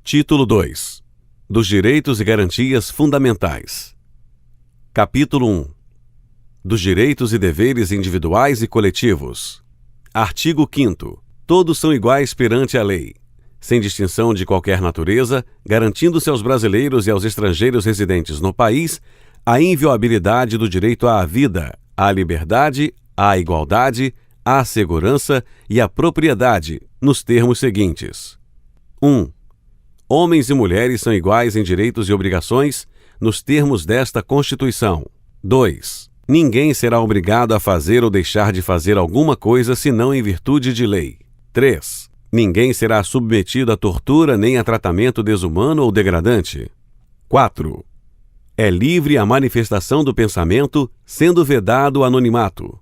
Título 2. Dos Direitos e Garantias Fundamentais. Capítulo 1. Dos Direitos e Deveres Individuais e Coletivos. Artigo 5º. Todos são iguais perante a lei, sem distinção de qualquer natureza, garantindo-se aos brasileiros e aos estrangeiros residentes no país a inviolabilidade do direito à vida, à liberdade, à igualdade, à segurança e à propriedade, nos termos seguintes. 1. Homens e mulheres são iguais em direitos e obrigações, nos termos desta Constituição. 2. Ninguém será obrigado a fazer ou deixar de fazer alguma coisa senão em virtude de lei. 3. Ninguém será submetido a tortura nem a tratamento desumano ou degradante. 4. É livre a manifestação do pensamento, sendo vedado o anonimato.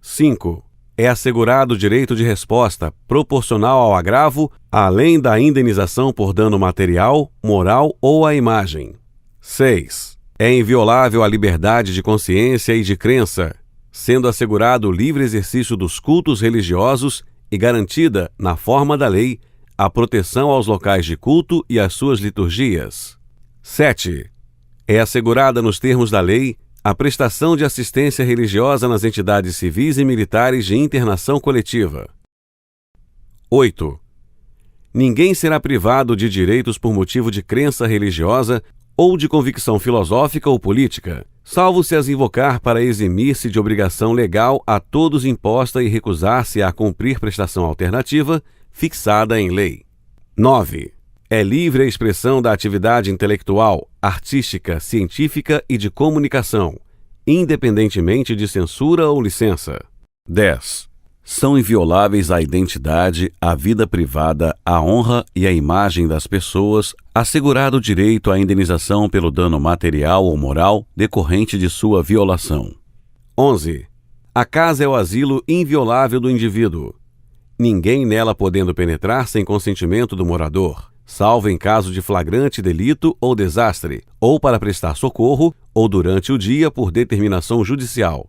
5. É assegurado o direito de resposta, proporcional ao agravo, além da indenização por dano material, moral ou à imagem. 6. É inviolável a liberdade de consciência e de crença, sendo assegurado o livre exercício dos cultos religiosos e garantida, na forma da lei, a proteção aos locais de culto e às suas liturgias. 7. É assegurada nos termos da lei a prestação de assistência religiosa nas entidades civis e militares de internação coletiva. 8. Ninguém será privado de direitos por motivo de crença religiosa ou de convicção filosófica ou política, salvo se as invocar para eximir-se de obrigação legal a todos imposta e recusar-se a cumprir prestação alternativa, fixada em lei. 9. É livre a expressão da atividade intelectual, artística, científica e de comunicação, independentemente de censura ou licença. 10. São invioláveis a identidade, a vida privada, a honra e a imagem das pessoas, assegurado o direito à indenização pelo dano material ou moral decorrente de sua violação. 11. A casa é o asilo inviolável do indivíduo, ninguém nela podendo penetrar sem consentimento do morador, salvo em caso de flagrante delito ou desastre, ou para prestar socorro, ou durante o dia por determinação judicial.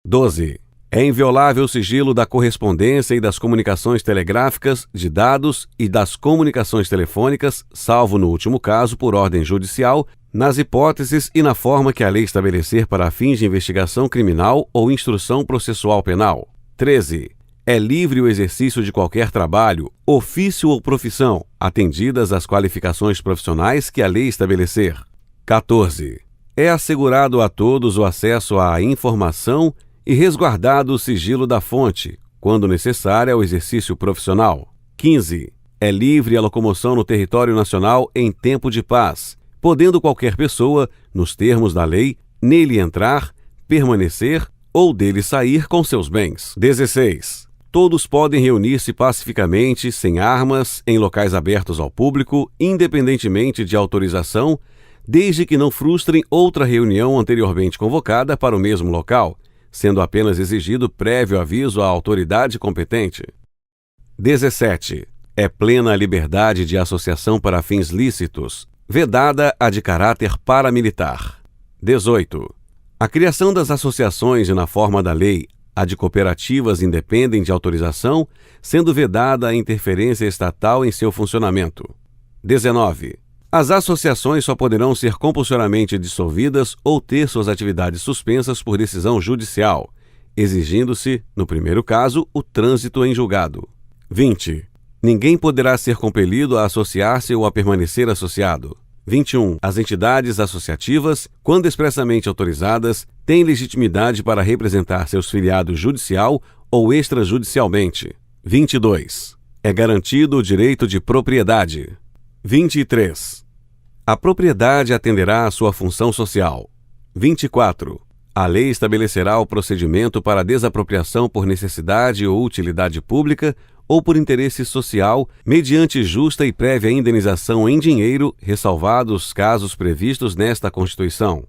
12. É inviolável o sigilo da correspondência e das comunicações telegráficas, de dados e das comunicações telefônicas, salvo no último caso por ordem judicial, nas hipóteses e na forma que a lei estabelecer para fins de investigação criminal ou instrução processual penal. 13. É livre o exercício de qualquer trabalho, ofício ou profissão, atendidas as qualificações profissionais que a lei estabelecer. 14. É assegurado a todos o acesso à informação e resguardado o sigilo da fonte, quando necessário ao exercício profissional. 15. É livre a locomoção no território nacional em tempo de paz, podendo qualquer pessoa, nos termos da lei, nele entrar, permanecer ou dele sair com seus bens. 16. Todos podem reunir-se pacificamente, sem armas, em locais abertos ao público, independentemente de autorização, desde que não frustrem outra reunião anteriormente convocada para o mesmo local, sendo apenas exigido prévio aviso à autoridade competente. 17. É plena a liberdade de associação para fins lícitos, vedada a de caráter paramilitar. 18. A criação das associações e na forma da lei, a de cooperativas independem de autorização, sendo vedada a interferência estatal em seu funcionamento. 19. As associações só poderão ser compulsoriamente dissolvidas ou ter suas atividades suspensas por decisão judicial, exigindo-se, no primeiro caso, o trânsito em julgado. 20. Ninguém poderá ser compelido a associar-se ou a permanecer associado. 21. As entidades associativas, quando expressamente autorizadas, têm legitimidade para representar seus filiados judicial ou extrajudicialmente. 22. É garantido o direito de propriedade. 23. A propriedade atenderá à sua função social. 24. A lei estabelecerá o procedimento para desapropriação por necessidade ou utilidade pública ou por interesse social, mediante justa e prévia indenização em dinheiro, ressalvados os casos previstos nesta Constituição.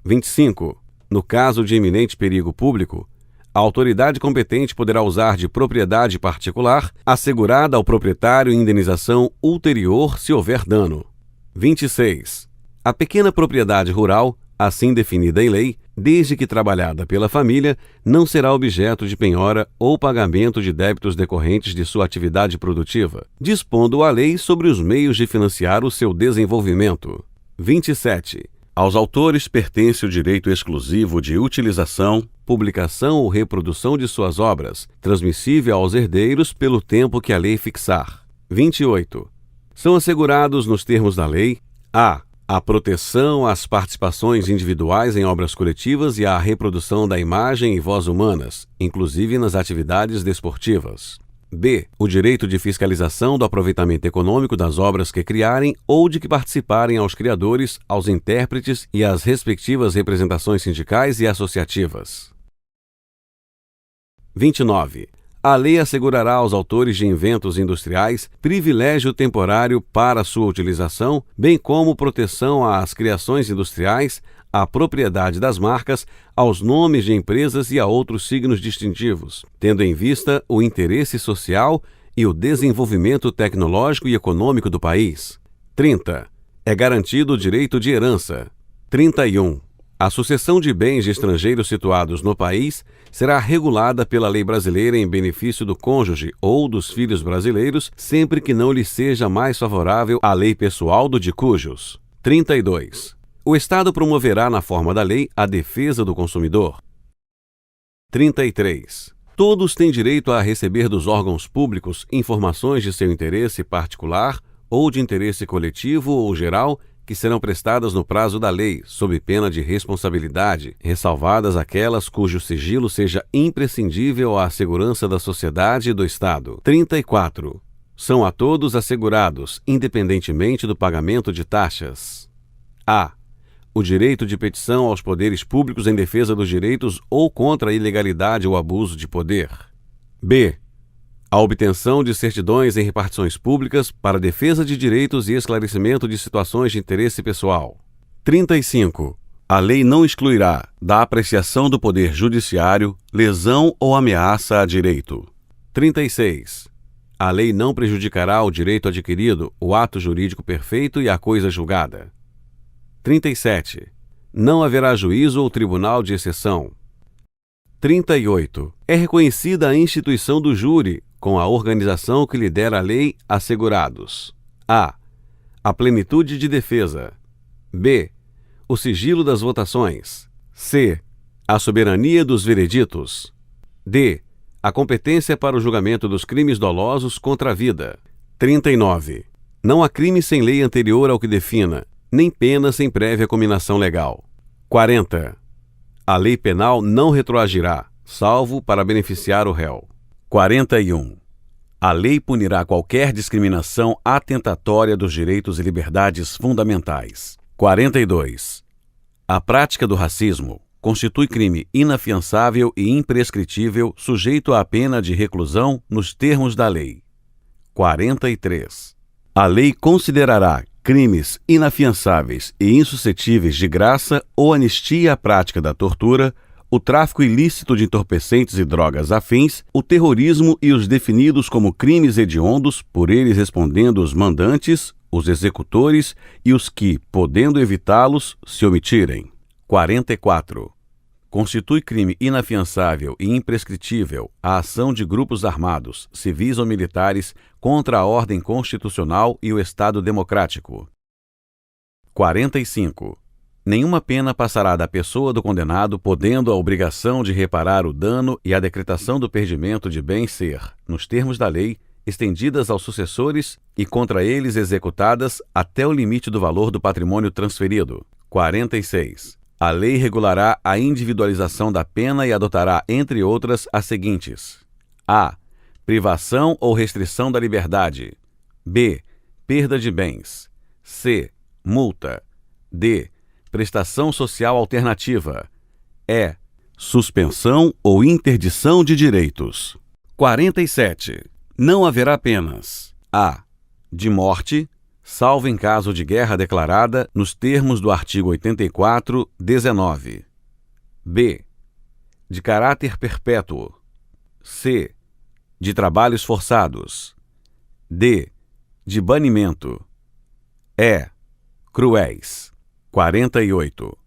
25. No caso de iminente perigo público, a autoridade competente poderá usar de propriedade particular, assegurada ao proprietário indenização ulterior se houver dano. 26. A pequena propriedade rural, assim definida em lei, desde que trabalhada pela família, não será objeto de penhora ou pagamento de débitos decorrentes de sua atividade produtiva, dispondo a lei sobre os meios de financiar o seu desenvolvimento. 27. Aos autores pertence o direito exclusivo de utilização, publicação ou reprodução de suas obras, transmissível aos herdeiros pelo tempo que a lei fixar. 28. São assegurados nos termos da lei a proteção às participações individuais em obras coletivas e à reprodução da imagem e voz humanas, inclusive nas atividades desportivas. B. O direito de fiscalização do aproveitamento econômico das obras que criarem ou de que participarem aos criadores, aos intérpretes e às respectivas representações sindicais e associativas. 29. A lei assegurará aos autores de inventos industriais privilégio temporário para sua utilização, bem como proteção às criações industriais, à propriedade das marcas, aos nomes de empresas e a outros signos distintivos, tendo em vista o interesse social e o desenvolvimento tecnológico e econômico do país. 30. É garantido o direito de herança. 31. A sucessão de bens de estrangeiros situados no país será regulada pela lei brasileira em benefício do cônjuge ou dos filhos brasileiros, sempre que não lhe seja mais favorável a lei pessoal do de cujos. 32. O Estado promoverá na forma da lei a defesa do consumidor. 33. Todos têm direito a receber dos órgãos públicos informações de seu interesse particular ou de interesse coletivo ou geral, que serão prestadas no prazo da lei, sob pena de responsabilidade, ressalvadas aquelas cujo sigilo seja imprescindível à segurança da sociedade e do Estado. 34. São a todos assegurados, independentemente do pagamento de taxas: a. O direito de petição aos poderes públicos em defesa dos direitos ou contra a ilegalidade ou abuso de poder. b. A obtenção de certidões em repartições públicas para defesa de direitos e esclarecimento de situações de interesse pessoal. 35. A lei não excluirá, da apreciação do Poder Judiciário, lesão ou ameaça a direito. 36. A lei não prejudicará o direito adquirido, o ato jurídico perfeito e a coisa julgada. 37. Não haverá juízo ou tribunal de exceção. 38. É reconhecida a instituição do júri, com a organização que lhe der a lei, assegurados: a. A plenitude de defesa. b. O sigilo das votações. c. A soberania dos vereditos. d. A competência para o julgamento dos crimes dolosos contra a vida. 39. Não há crime sem lei anterior ao que defina, nem pena sem prévia cominação legal. 40. A lei penal não retroagirá, salvo para beneficiar o réu. 41. A lei punirá qualquer discriminação atentatória dos direitos e liberdades fundamentais. 42. A prática do racismo constitui crime inafiançável e imprescritível, sujeito à pena de reclusão nos termos da lei. 43. A lei considerará crimes inafiançáveis e insuscetíveis de graça ou anistia à prática da tortura, o tráfico ilícito de entorpecentes e drogas afins, o terrorismo e os definidos como crimes hediondos, por eles respondendo os mandantes, os executores e os que, podendo evitá-los, se omitirem. 44. Constitui crime inafiançável e imprescritível a ação de grupos armados, civis ou militares, contra a ordem constitucional e o Estado democrático. 45. Nenhuma pena passará da pessoa do condenado, podendo a obrigação de reparar o dano e a decretação do perdimento de bem ser, nos termos da lei, estendidas aos sucessores e contra eles executadas até o limite do valor do patrimônio transferido. 46. A lei regulará a individualização da pena e adotará, entre outras, as seguintes: a. Privação ou restrição da liberdade. b. Perda de bens. c. Multa. d. Prestação social alternativa. e. Suspensão ou interdição de direitos. 47. Não haverá penas: a. De morte, salvo em caso de guerra declarada nos termos do artigo 84, 19. b. De caráter perpétuo. c. De trabalhos forçados. d. De banimento. e. Cruéis. 48.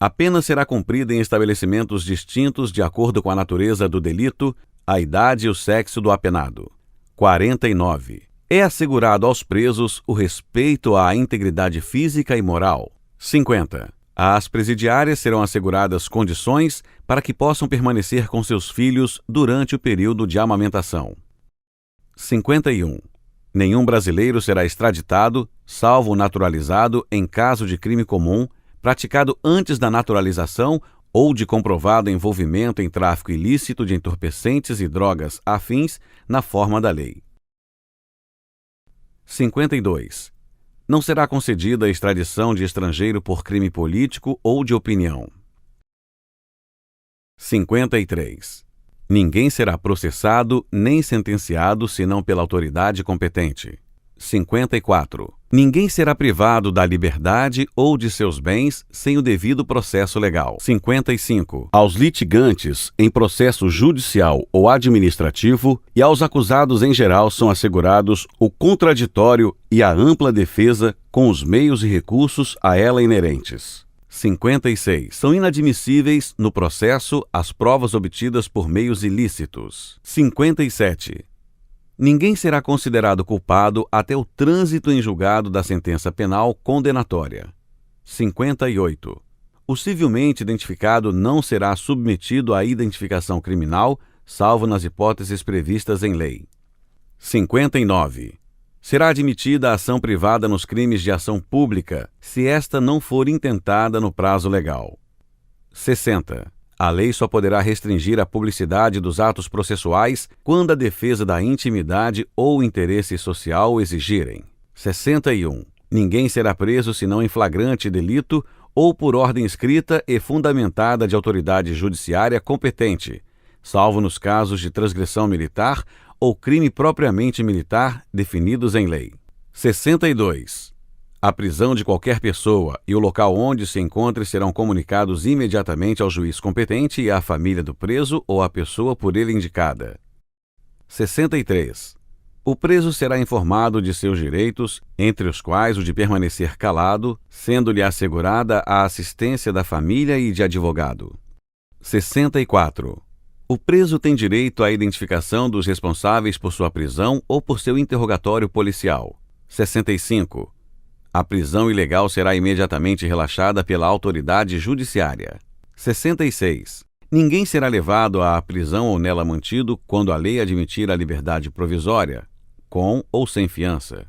A pena será cumprida em estabelecimentos distintos de acordo com a natureza do delito, a idade e o sexo do apenado. 49. É assegurado aos presos o respeito à integridade física e moral. 50. Às presidiárias serão asseguradas condições para que possam permanecer com seus filhos durante o período de amamentação. 51. Nenhum brasileiro será extraditado, salvo o naturalizado, em caso de crime comum, praticado antes da naturalização ou de comprovado envolvimento em tráfico ilícito de entorpecentes e drogas afins na forma da lei. 52. Não será concedida a extradição de estrangeiro por crime político ou de opinião. 53. Ninguém será processado nem sentenciado senão pela autoridade competente. 54. Ninguém será privado da liberdade ou de seus bens sem o devido processo legal. 55. Aos litigantes em processo judicial ou administrativo e aos acusados em geral são assegurados o contraditório e a ampla defesa com os meios e recursos a ela inerentes. 56. São inadmissíveis no processo as provas obtidas por meios ilícitos. 57. Ninguém será considerado culpado até o trânsito em julgado da sentença penal condenatória. 58. O civilmente identificado não será submetido à identificação criminal, salvo nas hipóteses previstas em lei. 59. Será admitida a ação privada nos crimes de ação pública, se esta não for intentada no prazo legal. 60. A lei só poderá restringir a publicidade dos atos processuais quando a defesa da intimidade ou interesse social o exigirem. 61. Ninguém será preso senão em flagrante delito ou por ordem escrita e fundamentada de autoridade judiciária competente, salvo nos casos de transgressão militar ou crime propriamente militar definidos em lei. 62. A prisão de qualquer pessoa e o local onde se encontre serão comunicados imediatamente ao juiz competente e à família do preso ou à pessoa por ele indicada. 63. O preso será informado de seus direitos, entre os quais o de permanecer calado, sendo-lhe assegurada a assistência da família e de advogado. 64. O preso tem direito à identificação dos responsáveis por sua prisão ou por seu interrogatório policial. 65. A prisão ilegal será imediatamente relaxada pela autoridade judiciária. 66. Ninguém será levado à prisão ou nela mantido quando a lei admitir a liberdade provisória, com ou sem fiança.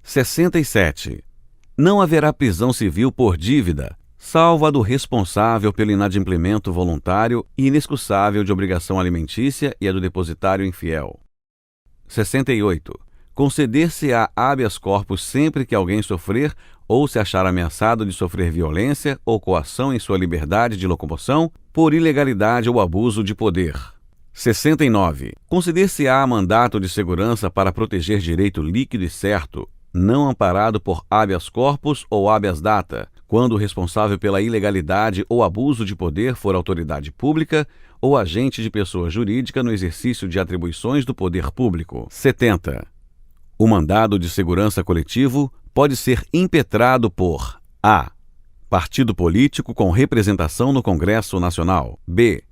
67. Não haverá prisão civil por dívida, salvo a do responsável pelo inadimplemento voluntário e inexcusável de obrigação alimentícia e a do depositário infiel. 68. Conceder-se-á habeas corpus sempre que alguém sofrer ou se achar ameaçado de sofrer violência ou coação em sua liberdade de locomoção por ilegalidade ou abuso de poder. 69. Conceder-se-á mandato de segurança para proteger direito líquido e certo, não amparado por habeas corpus ou habeas data, quando o responsável pela ilegalidade ou abuso de poder for autoridade pública ou agente de pessoa jurídica no exercício de atribuições do poder público. 70. O mandado de segurança coletivo pode ser impetrado por a. Partido político com representação no Congresso Nacional. B.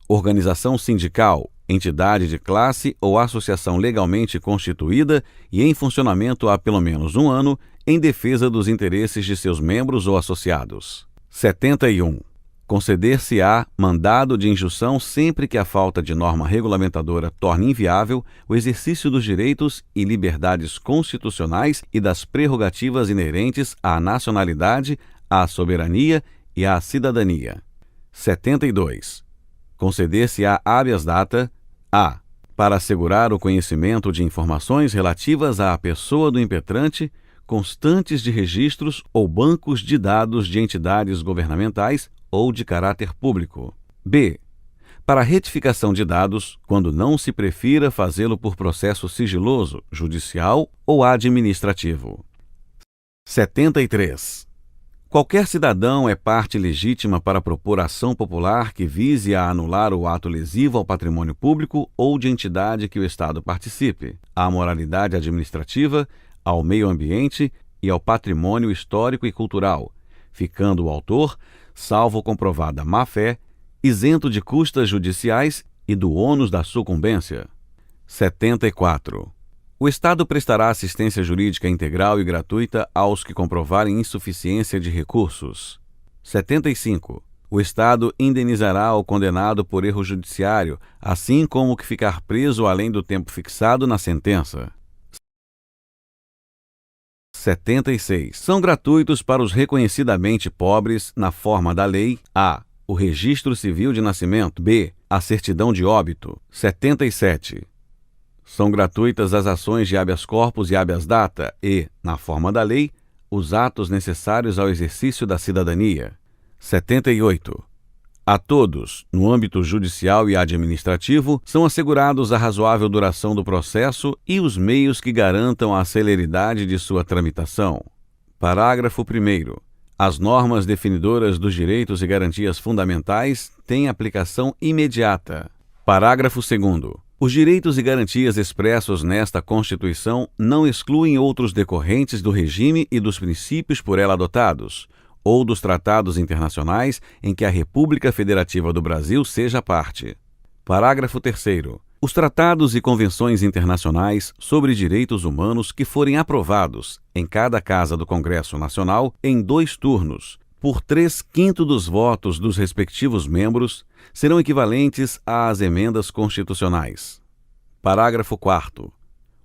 Organização sindical, entidade de classe ou associação legalmente constituída e em funcionamento há pelo menos um ano em defesa dos interesses de seus membros ou associados. 71. Conceder-se-á mandado de injunção sempre que a falta de norma regulamentadora torne inviável o exercício dos direitos e liberdades constitucionais e das prerrogativas inerentes à nacionalidade, à soberania e à cidadania. 72. Conceder-se-á habeas data a. Para assegurar o conhecimento de informações relativas à pessoa do impetrante, constantes de registros ou bancos de dados de entidades governamentais ou de caráter público. B. Para retificação de dados, quando não se prefira fazê-lo por processo sigiloso, judicial ou administrativo. 73. Qualquer cidadão é parte legítima para propor ação popular que vise a anular o ato lesivo ao patrimônio público ou de entidade que o Estado participe, à moralidade administrativa, ao meio ambiente e ao patrimônio histórico e cultural, ficando o autor, salvo comprovada má-fé, isento de custas judiciais e do ônus da sucumbência. 74. O Estado prestará assistência jurídica integral e gratuita aos que comprovarem insuficiência de recursos. 75. O Estado indenizará o condenado por erro judiciário, assim como o que ficar preso além do tempo fixado na sentença. 76. São gratuitos para os reconhecidamente pobres, na forma da lei, a. o registro civil de nascimento, b. a certidão de óbito. 77. São gratuitas as ações de habeas corpus e habeas data e, na forma da lei, os atos necessários ao exercício da cidadania. 78. A todos, no âmbito judicial e administrativo, são assegurados a razoável duração do processo e os meios que garantam a celeridade de sua tramitação. Parágrafo 1º. As normas definidoras dos direitos e garantias fundamentais têm aplicação imediata. Parágrafo 2º. Os direitos e garantias expressos nesta Constituição não excluem outros decorrentes do regime e dos princípios por ela adotados, ou dos tratados internacionais em que a República Federativa do Brasil seja parte. Parágrafo 3º. Os tratados e convenções internacionais sobre direitos humanos que forem aprovados em cada Casa do Congresso Nacional em 2 turnos, por 3/5 dos votos dos respectivos membros, serão equivalentes às emendas constitucionais. Parágrafo 4º.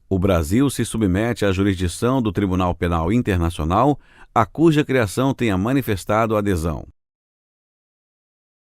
O Brasil se submete à jurisdição do Tribunal Penal Internacional, a cuja criação tenha manifestado adesão.